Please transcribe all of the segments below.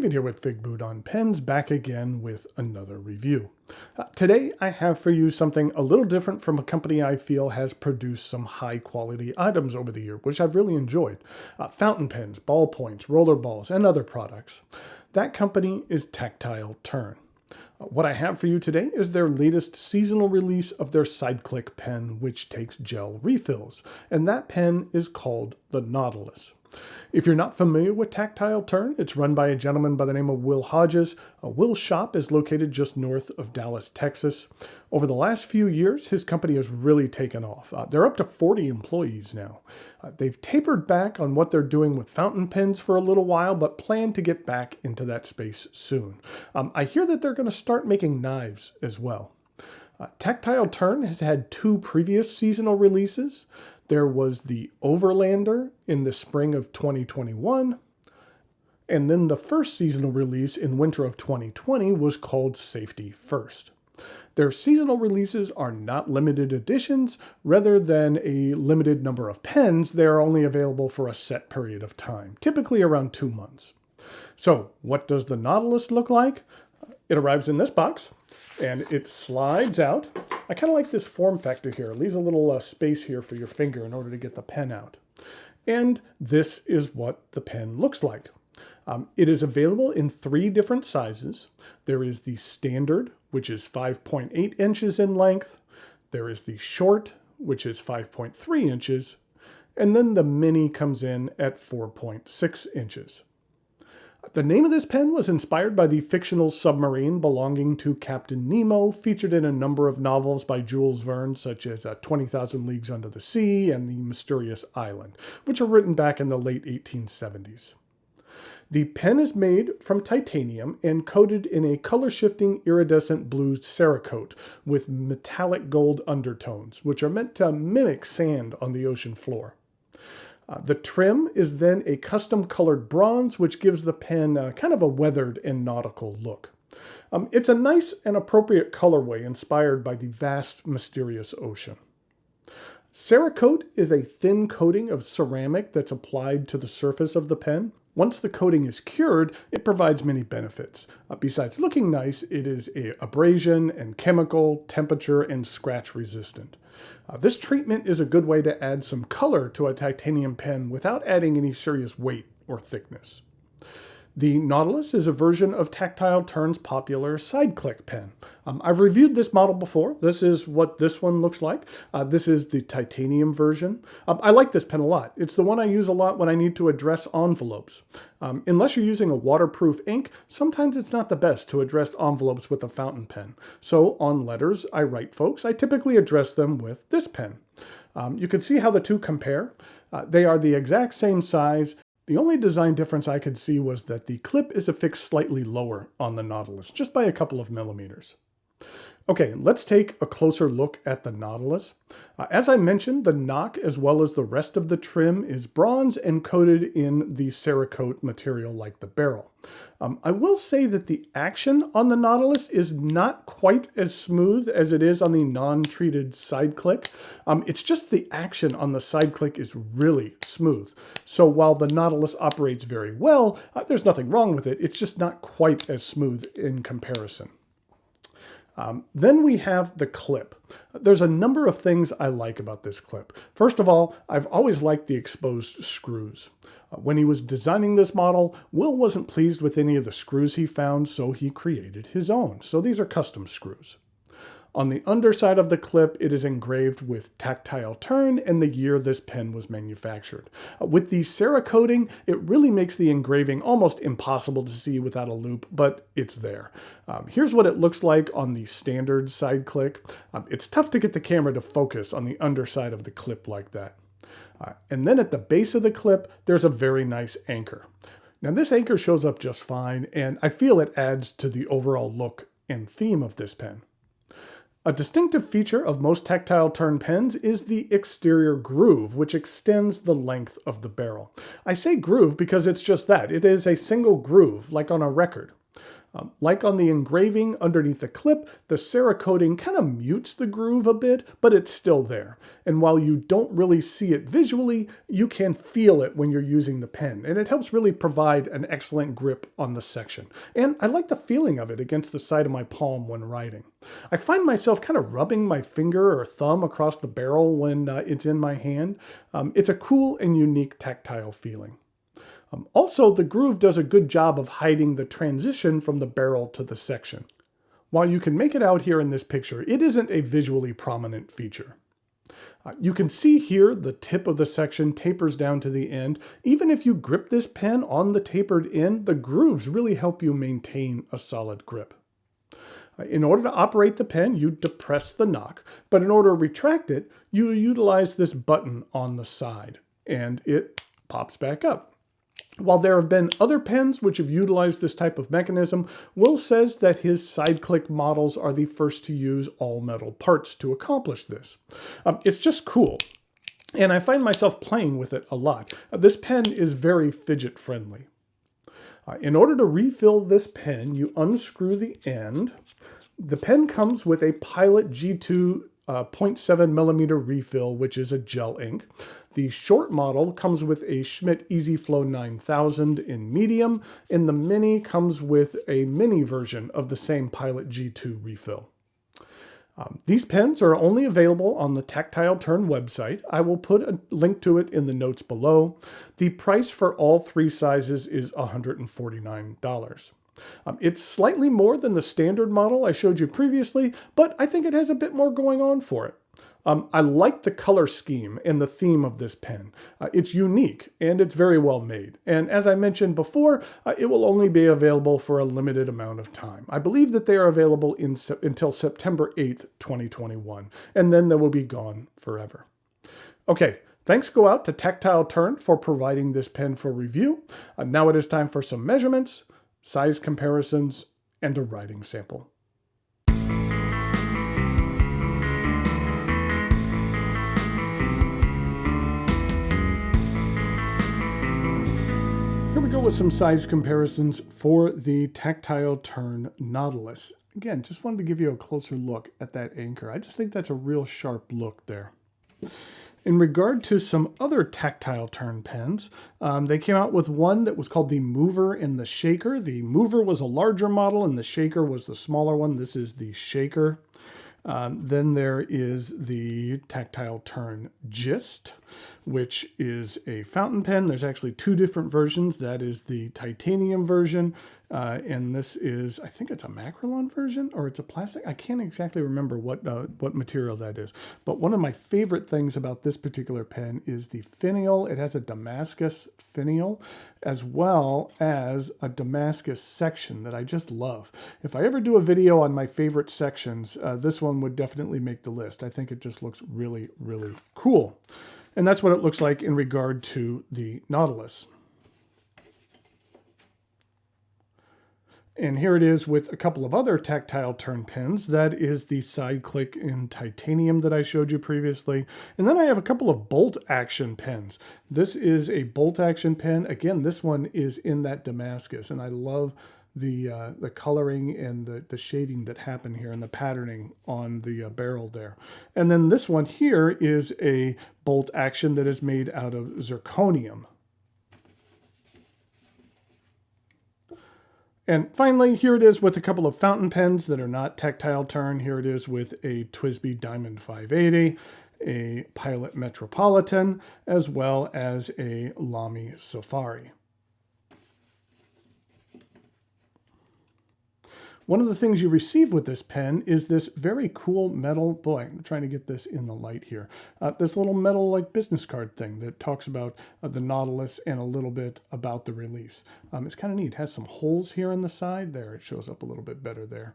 David here with Figboot on Pens, back again with another review. Today I have for you something a little different from a company I feel has produced some high quality items over the year, which I've really enjoyed. Fountain pens, ballpoints, roller balls, and other products. That company is Tactile Turn. What I have for you today is their latest seasonal release of their side-click pen, which takes gel refills, and that pen is called the Nautilus. If you're not familiar with Tactile Turn, it's run by a gentleman by the name of Will Hodges. Will's shop is located just north of Dallas, Texas. Over the last few years, his company has really taken off. They're up to 40 employees now. They've tapered back on what they're doing with fountain pens for a little while, but plan to get back into that space soon. I hear that they're going to start making knives as well. Tactile Turn has had two previous seasonal releases. There was the Overlander in the spring of 2021, and then the first seasonal release in winter of 2020 was called Safety First. Their seasonal releases are not limited editions. Rather than a limited number of pens, they are only available for a set period of time, typically around 2 months. So, what does the Nautilus look like? It arrives in this box, and it slides out. I kind of like this form factor here. It leaves a little space here for your finger in order to get the pen out. And this is what the pen looks like. It is available in 3 different sizes. There is the standard, which is 5.8 inches in length. There is the short, which is 5.3 inches. And then the mini comes in at 4.6 inches. The name of this pen was inspired by the fictional submarine belonging to Captain Nemo, featured in a number of novels by Jules Verne, such as 20,000 Leagues Under the Sea and The Mysterious Island, which were written back in the late 1870s. The pen is made from titanium and coated in a color-shifting iridescent blue Cerakote with metallic gold undertones, which are meant to mimic sand on the ocean floor. The trim is then a custom-colored bronze, which gives the pen kind of a weathered and nautical look. It's a nice and appropriate colorway inspired by the vast, mysterious ocean. Cerakote is a thin coating of ceramic that's applied to the surface of the pen. Once the coating is cured, it provides many benefits. Besides looking nice, it is abrasion and chemical, temperature, and scratch resistant. This treatment is a good way to add some color to a titanium pen without adding any serious weight or thickness. The Nautilus is a version of Tactile Turn's popular side-click pen. I've reviewed this model before. This is what this one looks like. This is the titanium version. I like this pen a lot. It's the one I use a lot when I need to address envelopes. Unless you're using a waterproof ink, sometimes it's not the best to address envelopes with a fountain pen. So on letters I write folks, I typically address them with this pen. You can see how the two compare. They are the exact same size. The only design difference I could see was that the clip is affixed slightly lower on the Nautilus, just by a couple of millimeters. Okay, let's take a closer look at the Nautilus. As I mentioned, the nock as well as the rest of the trim is bronze and coated in the Cerakote material like the barrel. I will say that the action on the Nautilus is not quite as smooth as it is on the non-treated side click. It's just the action on the side click is really smooth. So while the Nautilus operates very well, there's nothing wrong with it. It's just not quite as smooth in comparison. Then we have the clip. There's a number of things I like about this clip. First of all, I've always liked the exposed screws. When he was designing this model, Will wasn't pleased with any of the screws he found, so he created his own. So these are custom screws. On the underside of the clip, it is engraved with Tactile Turn and the year this pen was manufactured. With the Cerakoting, it really makes the engraving almost impossible to see without a loupe, but it's there. Here's what it looks like on the standard side click. It's tough to get the camera to focus on the underside of the clip like that. And then at the base of the clip, there's a very nice anchor. Now this anchor shows up just fine, and I feel it adds to the overall look and theme of this pen. A distinctive feature of most Tactile Turn pens is the exterior groove, which extends the length of the barrel. I say groove because it's just that. It is a single groove, like on a record. Like on the engraving underneath the clip, the Cerakoting kind of mutes the groove a bit, but it's still there. And while you don't really see it visually, you can feel it when you're using the pen, and it helps really provide an excellent grip on the section. And I like the feeling of it against the side of my palm when writing. I find myself kind of rubbing my finger or thumb across the barrel when it's in my hand. It's a cool and unique tactile feeling. Also, the groove does a good job of hiding the transition from the barrel to the section. While you can make it out here in this picture, it isn't a visually prominent feature. You can see here the tip of the section tapers down to the end. Even if you grip this pen on the tapered end, the grooves really help you maintain a solid grip. In order to operate the pen, you depress the knock, but in order to retract it, you utilize this button on the side, and it pops back up. While there have been other pens which have utilized this type of mechanism, Will says that his side-click models are the first to use all-metal parts to accomplish this. It's just cool, and I find myself playing with it a lot. This pen is very fidget-friendly. In order to refill this pen, you unscrew the end. The pen comes with a Pilot G2 0.7 millimeter refill, which is a gel ink. The short model comes with a Schmidt EasyFlow 9000 in medium, and the mini comes with a mini version of the same Pilot G2 refill. These pens are only available on the Tactile Turn website. I will put a link to it in the notes below. The price for all three sizes is $149. It's slightly more than the standard model I showed you previously, but I think it has a bit more going on for it. I like the color scheme and the theme of this pen. It's unique and it's very well made. And as I mentioned before, it will only be available for a limited amount of time. I believe that they are available until September 8th, 2021, and then they will be gone forever. Okay, thanks go out to Tactile Turn for providing this pen for review. Now it is time for some measurements, size comparisons, and a writing sample. Here we go with some size comparisons for the Tactile Turn Nautilus. Again, just wanted to give you a closer look at that anchor. I just think that's a real sharp look there. In regard to some other Tactile Turn pens, they came out with one that was called the Mover and the Shaker. The Mover was a larger model and the Shaker was the smaller one. This is the Shaker. Then there is the Tactile Turn Gist, which is a fountain pen. There's actually two different versions. That is the titanium version, and this is, I think it's a Macrolon version, or it's a plastic. I can't exactly remember what material that is. But one of my favorite things about this particular pen is the finial. It has a Damascus finial, as well as a Damascus section that I just love. If I ever do a video on my favorite sections, this one would definitely make the list. I think it just looks really, really cool. And that's what it looks like in regard to the Nautilus. And here it is with a couple of other Tactile Turn pens. That is the side click in titanium that I showed you previously. And then I have a couple of bolt action pens. This is a bolt action pen. Again, this one is in that Damascus, and I love the coloring and the shading that happened here and the patterning on the barrel there. And then this one here is a bolt action that is made out of zirconium. And finally, here it is with a couple of fountain pens that are not Tactile Turn. Here it is with a TWSBI Diamond 580, a Pilot Metropolitan, as well as a Lamy Safari. One of the things you receive with this pen is this very cool metal, boy, I'm trying to get this in the light here, this little metal like business card thing that talks about the Nautilus and a little bit about the release. It's kind of neat. It has some holes here in the side. There, it shows up a little bit better there.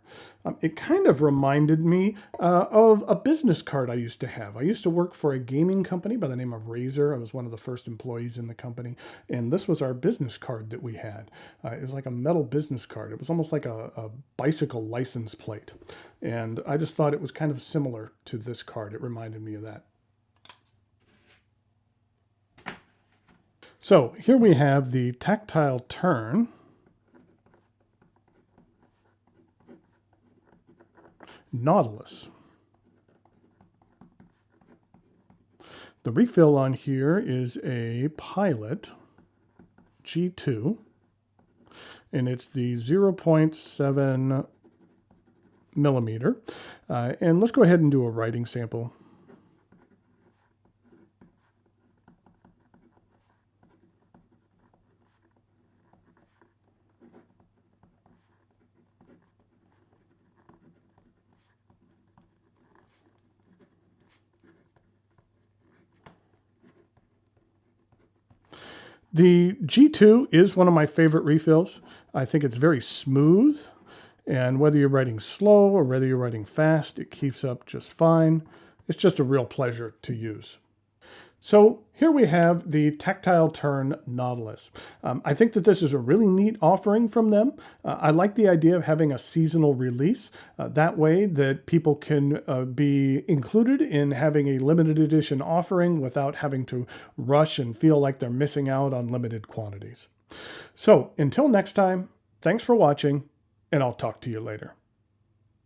It kind of reminded me of a business card I used to have. I used to work for a gaming company by the name of Razer. I was one of the first employees in the company, and this was our business card that we had. It was like a metal business card. It was almost like a bicycle license plate. And I just thought it was kind of similar to this card. It reminded me of that. So here we have the Tactile Turn. Nautilus. The refill on here is a Pilot G2, and it's the 0.7 millimeter. And let's go ahead and do a writing sample. The G2 is one of my favorite refills. I think it's very smooth, and whether you're writing slow or whether you're writing fast, it keeps up just fine. It's just a real pleasure to use. So here we have the Tactile Turn Nautilus. I think that this is a really neat offering from them. I like the idea of having a seasonal release. That way that people can be included in having a limited edition offering without having to rush and feel like they're missing out on limited quantities. So until next time, thanks for watching, and I'll talk to you later.